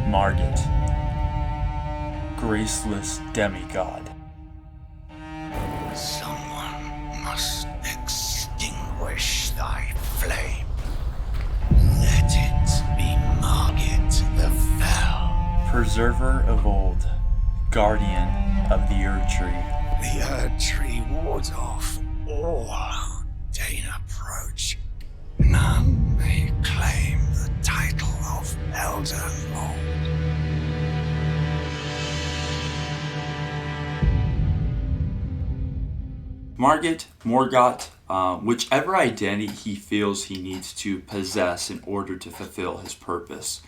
Morgott, graceless demigod. Someone must extinguish thy flame. Let it be Morgott the Fell. Preserver of old, guardian of the Erd Tree. The Erd Tree wards off all who deign approach. None may claim the title of Elden Lord. Morgott, whichever identity he feels he needs to possess in order to fulfill his purpose.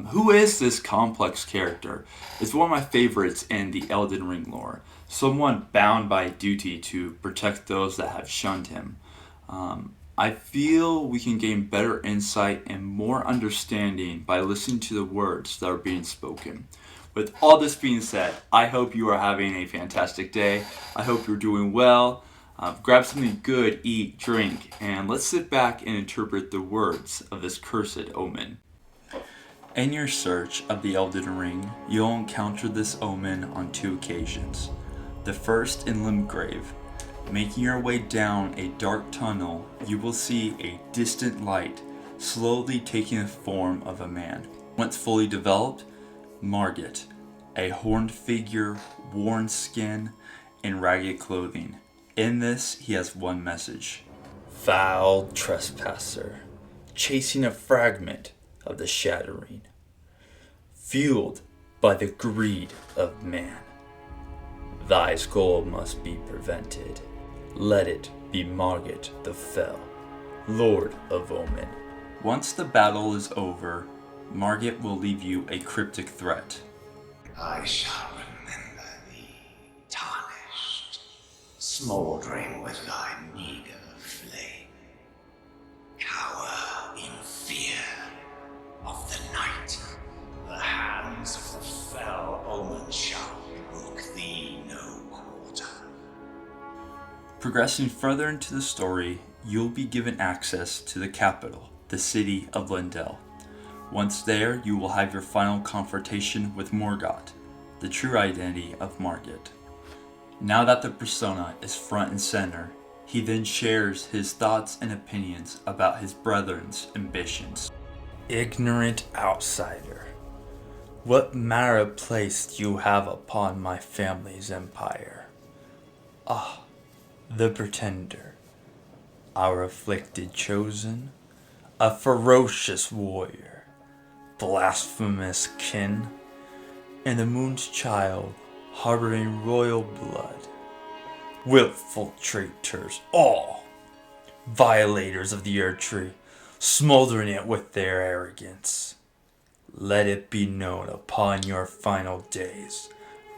Who is this complex character? It's one of my favorites in the Elden Ring lore. Someone bound by duty to protect those that have shunned him. I feel we can gain better insight and more understanding by listening to the words that are being spoken. With all this being said, I hope you are having a fantastic day. I hope you're doing well. Grab something good, eat, drink, and let's sit back and interpret the words of this cursed omen. In your search of the Elden Ring, you'll encounter this omen on 2 occasions. The first in Limgrave. Making your way down a dark tunnel, you will see a distant light slowly taking the form of a man. Once fully developed, Morgott, a horned figure, worn skin, and ragged clothing. In this, he has one message. Foul trespasser, chasing a fragment of the shattering, fueled by the greed of man. Thy goal must be prevented. Let it be Morgott the Fell, Lord of Omen. Once the battle is over, Morgott will leave you a cryptic threat. I shall remember thee, tarnished, smouldering with thy meager flame. Cower in fear of the night. The hands of the fell omen shall brook thee no quarter. Progressing further into the story, you'll be given access to the capital, the city of Leyndell. Once there, you will have your final confrontation with Morgott, the true identity of Morgott. Now that the persona is front and center, he then shares his thoughts and opinions about his brethren's ambitions. Ignorant outsider, what manner of place do you have upon my family's empire? Ah, the pretender, our afflicted chosen, a ferocious warrior, blasphemous kin, and the moon's child harboring royal blood. Willful traitors all, violators of the Erd Tree, smoldering it with their arrogance. Let it be known upon your final days,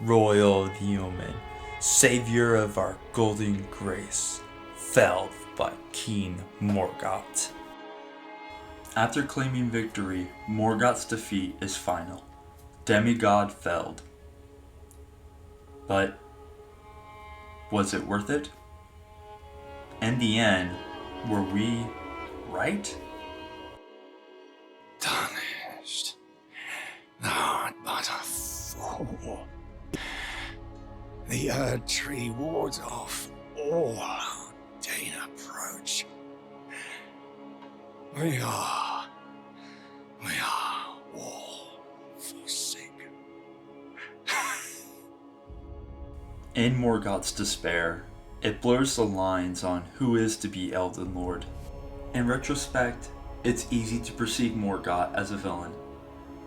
Royal of the Omen, savior of our golden grace, felled by King Morgott. After claiming victory, Morgott's defeat is final. Demigod felled. But was it worth it? In the end, were we right? Tarnished, thou art but a fool. The Erd Tree wards off all who deign approach. We are all forsaken. In Morgott's despair, it blurs the lines on who is to be Elden Lord. In retrospect, it's easy to perceive Morgott as a villain.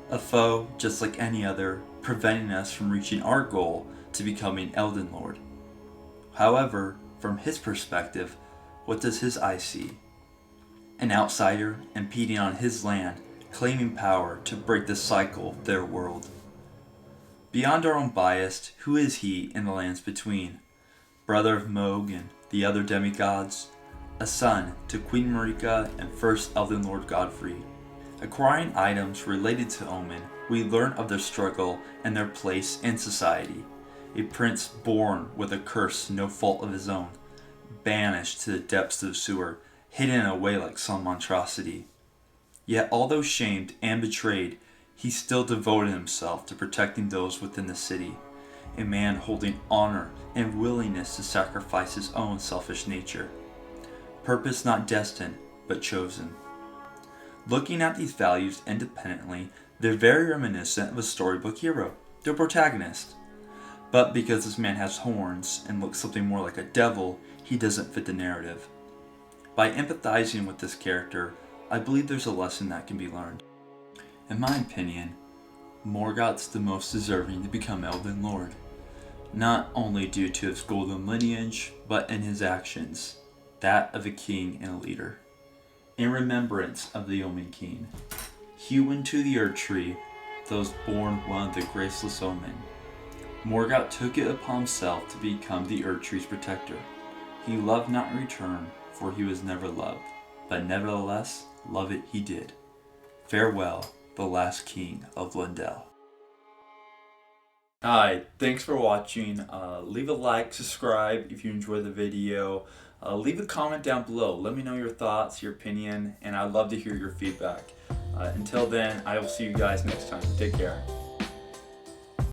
A foe, just like any other, preventing us from reaching our goal to becoming Elden Lord. However, from his perspective, what does his eye see? An outsider impeding on his land, claiming power to break the cycle of their world. Beyond our own bias, who is he in the lands between? Brother of Mohg and the other demigods, a son to Queen Marika and first Elden Lord Godfrey. Acquiring items related to Omen, we learn of their struggle and their place in society. A prince born with a curse no fault of his own, banished to the depths of the sewer, hidden away like some monstrosity. Yet although shamed and betrayed, he still devoted himself to protecting those within the city, a man holding honor and willingness to sacrifice his own selfish nature. Purpose not destined, but chosen. Looking at these values independently, they're very reminiscent of a storybook hero, their protagonist. But because this man has horns and looks something more like a devil, he doesn't fit the narrative. By empathizing with this character, I believe there's a lesson that can be learned. In my opinion, Morgott's the most deserving to become Elden Lord, not only due to his golden lineage, but in his actions, that of a king and a leader. In remembrance of the Omen King, hewn to the Earth Tree, those born one of the graceless Omen, Morgott took it upon himself to become the Earth Tree's protector. He loved not in return, for he was never loved, but nevertheless, love it he did. Farewell, the last king of Lindell. Hi, thanks for watching. Leave a like, subscribe if you enjoyed the video. Leave a comment down below. Let me know your thoughts, your opinion, and I'd love to hear your feedback. Until then, I will see you guys next time. Take care.